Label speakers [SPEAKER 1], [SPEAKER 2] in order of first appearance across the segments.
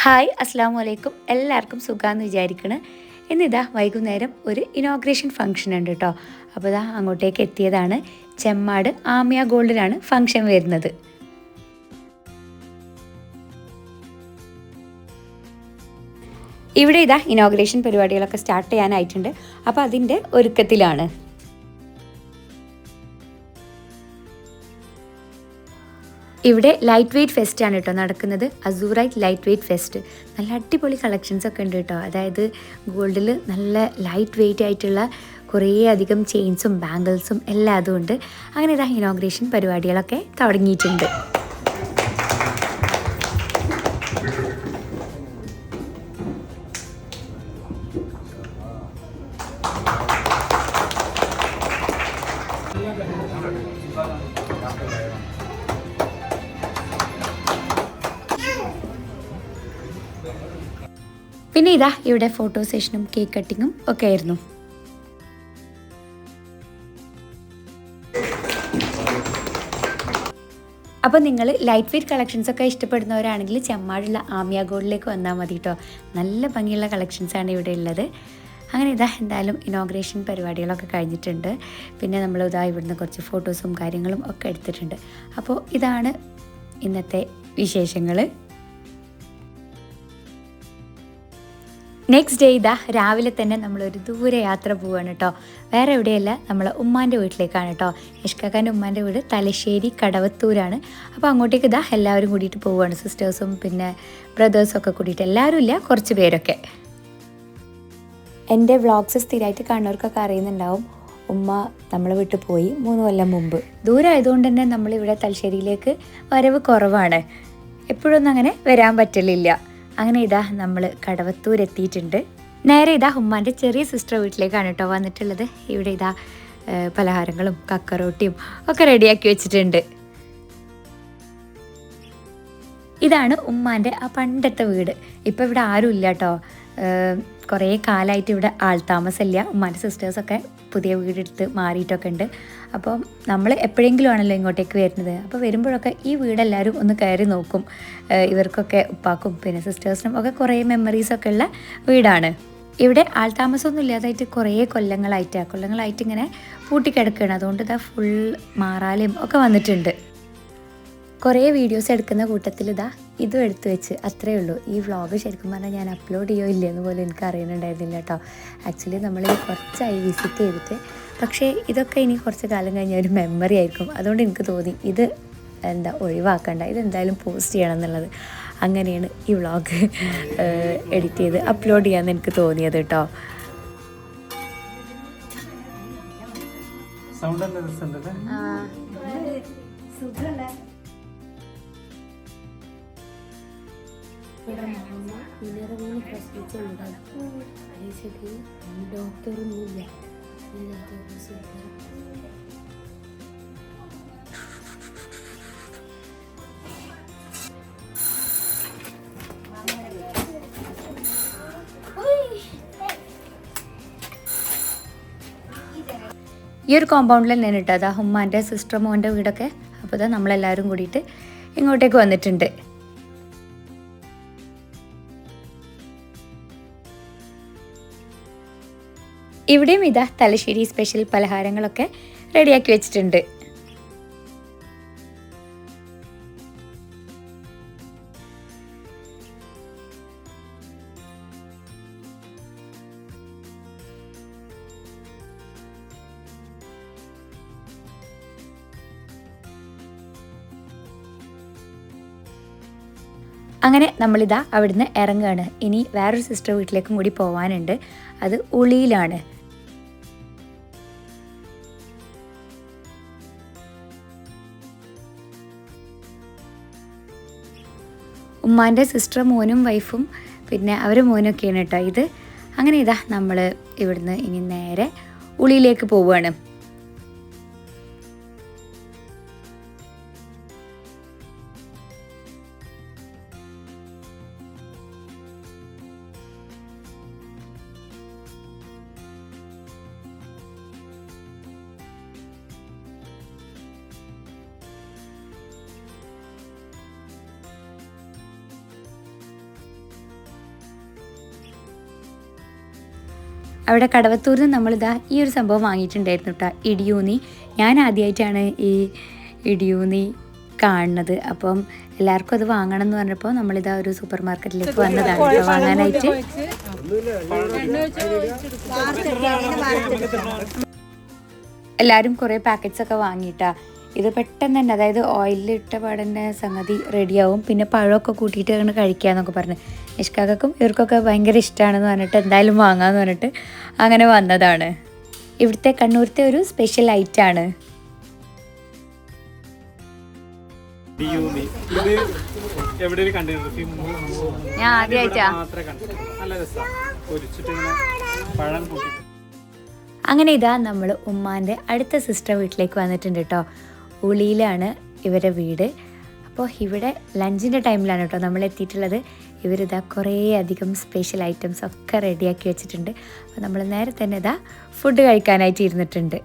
[SPEAKER 1] Hi അസ്സാം വലൈക്കും. എല്ലാവർക്കും സുഖാന്ന് വിചാരിക്കണ്. ഇന്നിതാ വൈകുന്നേരം ഒരു ഇനോഗ്രേഷൻ ഫംഗ്ഷൻ ഉണ്ട് കേട്ടോ. അപ്പോൾ ഇതാ അങ്ങോട്ടേക്ക് എത്തിയതാണ്. ചെമ്മാട് ആമിയ ഗോൾഡിലാണ് ഫംഗ്ഷൻ വരുന്നത്. ഇവിടെ ഇതാ ഇനോഗ്രേഷൻ പരിപാടികളൊക്കെ സ്റ്റാർട്ട് ചെയ്യാനായിട്ടുണ്ട്. അപ്പോൾ അതിൻ്റെ ഒരുക്കത്തിലാണ്. ഇവിടെ ലൈറ്റ് വെയ്റ്റ് ഫെസ്റ്റ് ആണ് കേട്ടോ നടക്കുന്നത്. അസൂറൈറ്റ് ലൈറ്റ് വെയ്റ്റ് ഫെസ്റ്റ്. നല്ല അടിപൊളി കളക്ഷൻസ് ഒക്കെ ഉണ്ട് കേട്ടോ. അതായത് ഗോൾഡിൽ നല്ല ലൈറ്റ് വെയ്റ്റ് ആയിട്ടുള്ള കുറേ അധികം ചെയിൻസും ബാംഗിൾസും എല്ലാം അതുകൊണ്ട് അങ്ങനെ ഇതാ ഇനോഗ്രേഷൻ പരിപാടികളൊക്കെ തുടങ്ങിയിട്ടുണ്ട്. പിന്നെ ഇതാ ഇവിടെ ഫോട്ടോ സെഷനും കേക്ക് കട്ടിങ്ങും ഒക്കെ ആയിരുന്നു. അപ്പോൾ നിങ്ങൾ ലൈറ്റ് വെയ്റ്റ് കളക്ഷൻസ് ഒക്കെ ഇഷ്ടപ്പെടുന്നവരാണെങ്കിൽ ചെമ്മാടുള്ള ആമിയ ഗോൾഡിലേക്ക് വന്നാൽ മതി കേട്ടോ. നല്ല ഭംഗിയുള്ള കളക്ഷൻസാണ് ഇവിടെ ഉള്ളത്. അങ്ങനെ ഇതാ എന്തായാലും ഇനോഗ്രേഷൻ പരിപാടികളൊക്കെ കഴിഞ്ഞിട്ടുണ്ട്. പിന്നെ നമ്മൾ ഇതാ ഇവിടുന്ന് കുറച്ച് ഫോട്ടോസും കാര്യങ്ങളും ഒക്കെ എടുത്തിട്ടുണ്ട്. അപ്പോൾ ഇതാണ് ഇന്നത്തെ വിശേഷങ്ങൾ. നെക്സ്റ്റ് ഡേ ഇതാ രാവിലെ തന്നെ നമ്മളൊരു ദൂരെ യാത്ര പോവുകയാണ് കേട്ടോ. വേറെ എവിടെയല്ല, നമ്മളെ ഉമ്മാൻ്റെ വീട്ടിലേക്കാണ് കേട്ടോ. യഷ്കാക്കാൻ്റെ ഉമ്മാൻ്റെ വീട് തലശ്ശേരി കടവത്തൂരാണ്. അപ്പോൾ അങ്ങോട്ടേക്ക് ഇതാ എല്ലാവരും കൂടിയിട്ട് പോവുകയാണ്. സിസ്റ്റേഴ്സും പിന്നെ ബ്രദേഴ്സും ഒക്കെ കൂടിയിട്ട്. എല്ലാവരും ഇല്ല, കുറച്ച് പേരൊക്കെ. എൻ്റെ വ്ളോഗ്സ് സ്ഥിരമായിട്ട് കാണുന്നവർക്കൊക്കെ അറിയുന്നുണ്ടാവും. ഉമ്മ നമ്മളെ വീട്ടിൽ പോയി 3 കൊല്ലം മുമ്പ്. ദൂരം ആയതുകൊണ്ട് തന്നെ നമ്മളിവിടെ തലശ്ശേരിയിലേക്ക് വരവ് കുറവാണ്. എപ്പോഴൊന്നും അങ്ങനെ വരാൻ പറ്റലില്ല. അങ്ങനെ ഇതാ നമ്മൾ കടവത്തൂർ എത്തിയിട്ടുണ്ട്. നേരെ ഇതാ ഉമ്മാൻ്റെ ചെറിയ സിസ്റ്റർ വീട്ടിലേക്കാണ് കേട്ടോ വന്നിട്ടുള്ളത്. ഇവിടെ ഇതാ പലഹാരങ്ങളും കക്കറോട്ടിയും ഒക്കെ റെഡിയാക്കി വെച്ചിട്ടുണ്ട്. ഇതാണ് ഉമ്മാൻ്റെ ആ പണ്ടത്തെ വീട്. ഇപ്പോൾ ഇവിടെ ആരും ഇല്ല കേട്ടോ. കുറേ കാലമായിട്ട് ഇവിടെ ആൾതാമസമില്ല. ഉമ്മാൻ്റെ സിസ്റ്റേഴ്സൊക്കെ പുതിയ വീടെടുത്ത് മാറിയിട്ടൊക്കെ ഉണ്ട്. അപ്പം നമ്മൾ എപ്പോഴെങ്കിലും ആണല്ലോ ഇങ്ങോട്ടേക്ക് വരുന്നത്. അപ്പോൾ വരുമ്പോഴൊക്കെ ഈ വീടെല്ലാവരും ഒന്ന് കയറി നോക്കും. ഇവർക്കൊക്കെ ഉപ്പാക്കും പിന്നെ സിസ്റ്റേഴ്സിനും ഒക്കെ കുറേ മെമ്മറീസൊക്കെ ഉള്ള വീടാണ്. ഇവിടെ ആൾതാമസമൊന്നും ഇല്ലാതായിട്ട് കുറേ കൊല്ലങ്ങളായിട്ട് ഇങ്ങനെ പൂട്ടിക്കിടക്കുകയാണ്. അതുകൊണ്ട് ഇതാ ഫുൾ മാറാലും ഒക്കെ വന്നിട്ടുണ്ട്. കുറേ വീഡിയോസ് എടുക്കുന്ന കൂട്ടത്തിൽ ഇതാ ഇതും എടുത്തു വെച്ച് അത്രയേ ഉള്ളൂ. ഈ വ്ളോഗ് ശരിക്കും പറഞ്ഞാൽ ഞാൻ അപ്ലോഡ് ചെയ്യോ ഇല്ലയെന്ന് പോലും എനിക്ക് അറിയുന്നുണ്ടായിരുന്നില്ല കേട്ടോ. ആക്ച്വലി നമ്മളിത് കുറച്ചായി വിസിറ്റ് ചെയ്തിട്ട്. പക്ഷേ ഇതൊക്കെ ഇനി കുറച്ച് കാലം കഴിഞ്ഞാൽ ഒരു മെമ്മറി ആയിരിക്കും. അതുകൊണ്ട് എനിക്ക് തോന്നി ഇത് ഒഴിവാക്കണ്ട, ഇതെന്തായാലും പോസ്റ്റ് ചെയ്യണം എന്നുള്ളത്. അങ്ങനെയാണ് ഈ വ്ളോഗ് എഡിറ്റ് ചെയ്ത് അപ്ലോഡ് ചെയ്യാമെന്ന് എനിക്ക് തോന്നിയത് കേട്ടോ. ഡോക്ടറൊന്നുമില്ല. ഈ ഒരു കോമ്പൗണ്ടിൽ തന്നെ കേട്ടോ അതാ ഉമ്മാൻ്റെ സിസ്റ്റർ മോൻ്റെ വീടൊക്കെ. അപ്പോൾ ഇതാ നമ്മളെല്ലാവരും കൂടിയിട്ട് ഇങ്ങോട്ടേക്ക് വന്നിട്ടുണ്ട്. ഇവിടെയും ഇതാ തലശ്ശേരി സ്പെഷ്യൽ പലഹാരങ്ങളൊക്കെ റെഡിയാക്കി വെച്ചിട്ടുണ്ട്. അങ്ങനെ നമ്മളിതാ അവിടുന്ന് ഇറങ്ങുകയാണ്. ഇനി വേറൊരു സിസ്റ്റർ വീട്ടിലേക്കും കൂടി പോകാനുണ്ട്. അത് ഉളിയിലാണ്. ഉമ്മാൻ്റെ സിസ്റ്റർ മോനും വൈഫും പിന്നെ അവർ മോനൊക്കെയാണ് കേട്ടോ ഇത്. അങ്ങനെ ഇതാ നമ്മൾ ഇവിടുന്ന് ഇനി നേരെ ഉളിയിലേക്ക് പോവുകയാണ്. അവിടെ കടവത്തൂരിൽ നിന്ന് നമ്മളിതാ ഈ ഒരു സംഭവം വാങ്ങിയിട്ടുണ്ടായിരുന്നു കേട്ടോ, ഇടിയൂന്നി. ഞാൻ ആദ്യമായിട്ടാണ് ഈ ഇടിയൂന്നി കാണുന്നത്. അപ്പം എല്ലാവർക്കും അത് വാങ്ങണം എന്ന് പറഞ്ഞപ്പോൾ നമ്മളിതാ ഒരു സൂപ്പർ മാർക്കറ്റിലേക്ക് വന്നതാണ് കേട്ടോ വാങ്ങാനായിട്ട്. എല്ലാവരും കുറേ പാക്കറ്റ്സ് ഒക്കെ വാങ്ങിയിട്ടാ. ഇത് പെട്ടെന്ന് തന്നെ, അതായത് ഓയിലിട്ട പാടന്നെ സംഗതി റെഡിയാവും. പിന്നെ പഴമൊക്കെ കൂട്ടിയിട്ട് അങ്ങനെ കഴിക്കാമെന്നൊക്കെ പറഞ്ഞ് നിഷ്കാക്കും ഇവർക്കൊക്കെ ഭയങ്കര ഇഷ്ടമാണെന്ന് പറഞ്ഞിട്ട് എന്തായാലും വാങ്ങാമെന്ന് പറഞ്ഞിട്ട് അങ്ങനെ വന്നതാണ്. ഇവിടുത്തെ കണ്ണൂരത്തെ ഒരു സ്പെഷ്യൽ ഐറ്റാണ്. ഞാൻ ആദ്യമായിട്ടാ. അങ്ങനെ ഇതാ നമ്മൾ ഉമ്മാൻ്റെ അടുത്ത സിസ്റ്റർ വീട്ടിലേക്ക് വന്നിട്ടുണ്ട് കേട്ടോ. ഉളിയിലാണ് ഇവരുടെ വീട്. അപ്പോൾ ഇവിടെ ലഞ്ചിൻ്റെ ടൈമിലാണ് കേട്ടോ നമ്മൾ എത്തിയിട്ടുള്ളത്. ഇവരിതാ കുറേ അധികം സ്പെഷ്യൽ ഐറ്റംസ് ഒക്കെ റെഡിയാക്കി വെച്ചിട്ടുണ്ട്. അപ്പോൾ നമ്മൾ നേരെ തന്നെ ഇതാ ഫുഡ് കഴിക്കാനായിട്ട് ഇരുന്നിട്ടുണ്ട്.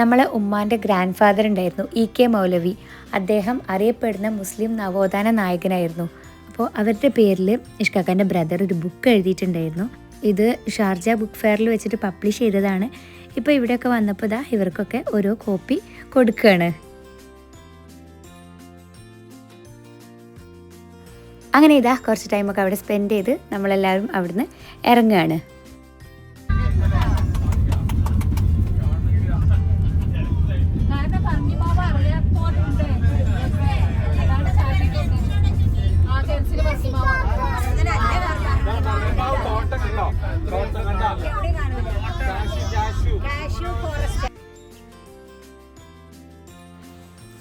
[SPEAKER 1] നമ്മളെ ഉമ്മാൻ്റെ ഗ്രാൻഡ് ഫാദർ ഉണ്ടായിരുന്നു, EK മൗലവി. അദ്ദേഹം അറിയപ്പെടുന്ന മുസ്ലിം നവോത്ഥാന നായകനായിരുന്നു. അപ്പോൾ അവരുടെ പേരിൽ ഇഷ്കാക്കാൻ്റെ ബ്രദർ ഒരു ബുക്ക് എഴുതിയിട്ടുണ്ടായിരുന്നു. ഇത് ഷാർജ ബുക്ക് ഫെയറിൽ വെച്ചിട്ട് പബ്ലിഷ് ചെയ്തതാണ്. ഇപ്പോൾ ഇവിടെയൊക്കെ വന്നപ്പോൾ ഇതാ ഇവർക്കൊക്കെ ഓരോ കോപ്പി കൊടുക്കുകയാണ്. അങ്ങനെ ഇതാ കുറച്ച് ടൈമൊക്കെ അവിടെ സ്പെൻഡ് ചെയ്ത് നമ്മളെല്ലാവരും അവിടുന്ന് ഇറങ്ങുകയാണ്.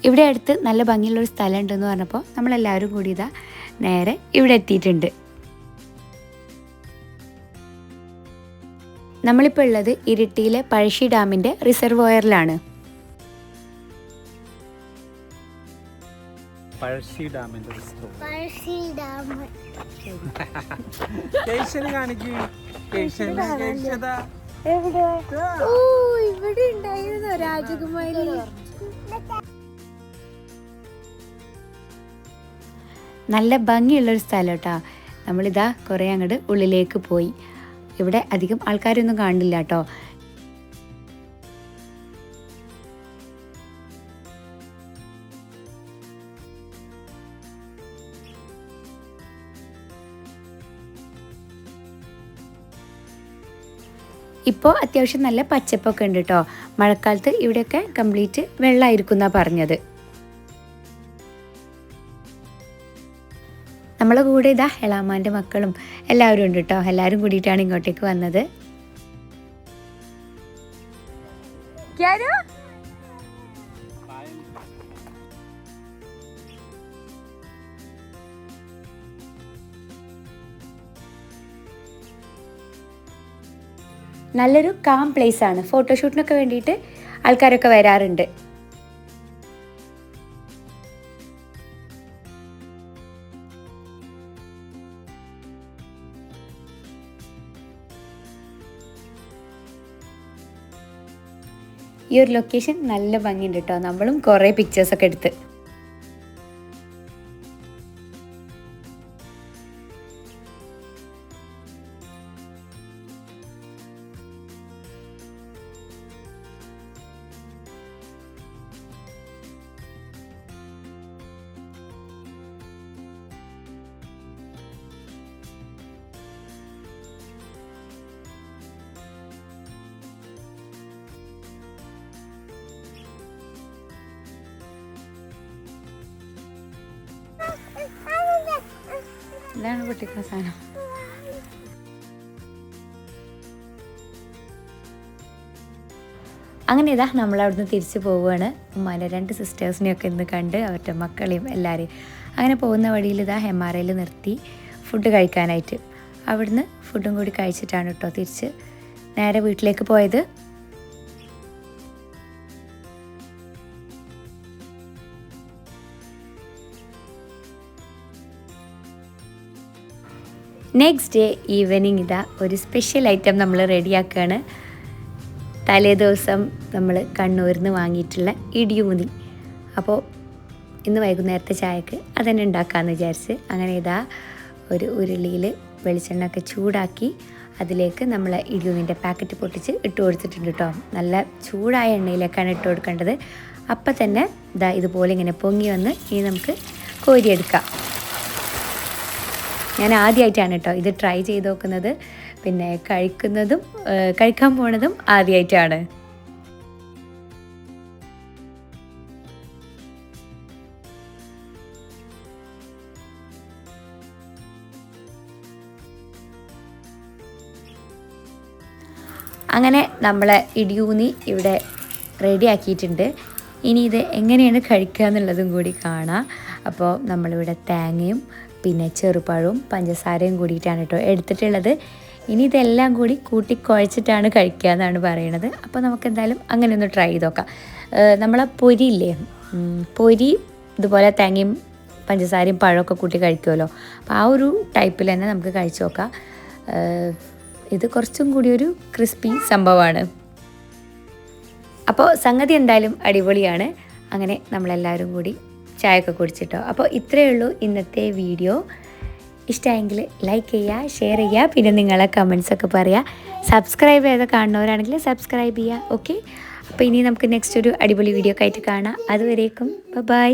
[SPEAKER 1] ഇവിടെ അടുത്ത് നല്ല ഭംഗിയുള്ളൊരു സ്ഥലം ഉണ്ടെന്ന് പറഞ്ഞപ്പോൾ നമ്മളെല്ലാവരും കൂടി ഇതാ നേരെ ഇവിടെ എത്തിയിട്ടുണ്ട്. നമ്മളിപ്പോൾ ഉള്ളത് ഇരിട്ടിയിലെ പഴശ്ശി ഡാമിൻ്റെ റിസർവോയറിലാണ്.
[SPEAKER 2] പഴശ്ശി ഡാമിന്റെ
[SPEAKER 1] ഇവിടെ ഉണ്ടായിരുന്നു രാജകുമാരി. നല്ല ഭംഗിയുള്ളൊരു സ്ഥലം കേട്ടോ. നമ്മളിതാ കുറേ അങ്ങോട്ട് ഉള്ളിലേക്ക് പോയി. ഇവിടെ അധികം ആൾക്കാരൊന്നും കാണില്ല കേട്ടോ. ഇപ്പോൾ അത്യാവശ്യം നല്ല പച്ചപ്പൊക്കെ ഉണ്ട് കേട്ടോ. മഴക്കാലത്ത് ഇവിടെയൊക്കെ കംപ്ലീറ്റ് വെള്ളമായിരിക്കും എന്നാണ് പറഞ്ഞത്. നമ്മളെ കൂടെ ഇതാ എളാമാൻ്റെ മക്കളും എല്ലാവരും ഉണ്ട് കേട്ടോ. എല്ലാവരും കൂടിയിട്ടാണ് ഇങ്ങോട്ടേക്ക് വന്നത്. നല്ലൊരു കാം പ്ലേസ് ആണ്. ഫോട്ടോഷൂട്ടിനൊക്കെ വേണ്ടിയിട്ട് ആൾക്കാരൊക്കെ വരാറുണ്ട്. ഈ ഒരു ലൊക്കേഷൻ നല്ല ഭംഗിയുണ്ട് കേട്ടോ. നമ്മളും കുറേ പിക്ചേഴ്സൊക്കെ എടുത്ത്. ഇതാണ് പൊട്ടിക്കുന്ന സാധനം. അങ്ങനെ ഇതാ നമ്മളവിടുന്ന് തിരിച്ചു പോവുകയാണ്. ഉമ്മാൻ്റെ 2 സിസ്റ്റേഴ്സിനെയൊക്കെ ഇന്ന് കണ്ട് അവരുടെ മക്കളെയും എല്ലാവരെയും. അങ്ങനെ പോകുന്ന വഴിയിൽ ഇതാ MRIയിൽ നിർത്തി ഫുഡ് കഴിക്കാനായിട്ട്. അവിടുന്ന് ഫുഡും കൂടി കഴിച്ചിട്ടാണ് കേട്ടോ തിരിച്ച് നേരെ വീട്ടിലേക്ക് പോയത്. നെക്സ്റ്റ് ഡേ ഈവനിങ് ഇതാ ഒരു സ്പെഷ്യൽ ഐറ്റം നമ്മൾ റെഡിയാക്കുകയാണ്. തലേ ദിവസം നമ്മൾ കണ്ണൂരിൽ നിന്ന് വാങ്ങിയിട്ടുള്ള ഇടിയൂന്നി. അപ്പോൾ ഇന്ന് വൈകുന്നേരത്തെ ചായക്ക് അതന്നെ ഉണ്ടാക്കാമെന്ന് വിചാരിച്ച് അങ്ങനെ ഇതാ ഒരു ഉരുളിയിൽ വെളിച്ചെണ്ണ ഒക്കെ ചൂടാക്കി അതിലേക്ക് നമ്മൾ ഇടിയൂന്നിൻ്റെ പാക്കറ്റ് പൊട്ടിച്ച് ഇട്ട് കൊടുത്തിട്ടുണ്ട് കേട്ടോ. നല്ല ചൂടായ എണ്ണയിലേക്കാണ് ഇട്ട് കൊടുക്കേണ്ടത്. അപ്പം തന്നെ ഇതാ ഇതുപോലെ ഇങ്ങനെ പൊങ്ങി വന്ന് ഇനി നമുക്ക് കോരിയെടുക്കാം. ഞാൻ ആദ്യമായിട്ടാണ് കേട്ടോ ഇത് ട്രൈ ചെയ്ത് നോക്കുന്നത്. പിന്നെ കഴിക്കാൻ പോണതും ആദ്യമായിട്ടാണ്. അങ്ങനെ നമ്മളെ ഇടിയൂന്നി ഇവിടെ റെഡി ആക്കിയിട്ടുണ്ട്. ഇനി ഇത് എങ്ങനെയാണ് കഴിക്കുക എന്നുള്ളതും കൂടി കാണാം. അപ്പോൾ നമ്മളിവിടെ തേങ്ങയും പിന്നെ ചെറുപഴവും പഞ്ചസാരയും കൂടിയിട്ടാണ് കേട്ടോ എടുത്തിട്ടുള്ളത്. ഇനി ഇതെല്ലാം കൂടി കൂട്ടി കുഴച്ചിട്ടാണ് കഴിക്കുക എന്നാണ് പറയണത്. അപ്പോൾ നമുക്ക് എന്തായാലും അങ്ങനെ ഒന്ന് ട്രൈ ചെയ്ത് നോക്കാം. നമ്മളെ പൊരിയില്ലേ, പൊരി ഇതുപോലെ തേങ്ങയും പഞ്ചസാരയും പഴമൊക്കെ കൂട്ടി കഴിക്കുമല്ലോ. അപ്പോൾ ആ ഒരു ടൈപ്പിൽ തന്നെ നമുക്ക് കഴിച്ചു നോക്കാം. ഇത് കുറച്ചും കൂടി ഒരു ക്രിസ്പി സംഭവമാണ്. അപ്പോൾ സംഗതി എന്തായാലും അടിപൊളിയാണ്. അങ്ങനെ നമ്മളെല്ലാവരും കൂടി ചായയൊക്കെ കുടിച്ചിട്ടോ. അപ്പോൾ ഇത്രയേ ഉള്ളൂ ഇന്നത്തെ വീഡിയോ. ഇഷ്ടമായെങ്കിൽ ലൈക്ക് ചെയ്യുക, ഷെയർ ചെയ്യുക, പിന്നെ നിങ്ങളെ കമൻസൊക്കെ പറയുക. സബ്സ്ക്രൈബ് ചെയ്ത് കാണുന്നവരാണെങ്കിൽ സബ്സ്ക്രൈബ് ചെയ്യുക. ഓക്കെ, അപ്പോൾ ഇനി നമുക്ക് നെക്സ്റ്റ് ഒരു അടിപൊളി വീഡിയോ ഒക്കെ ആയിട്ട് കാണാം. അതുവരേക്കും ബൈ.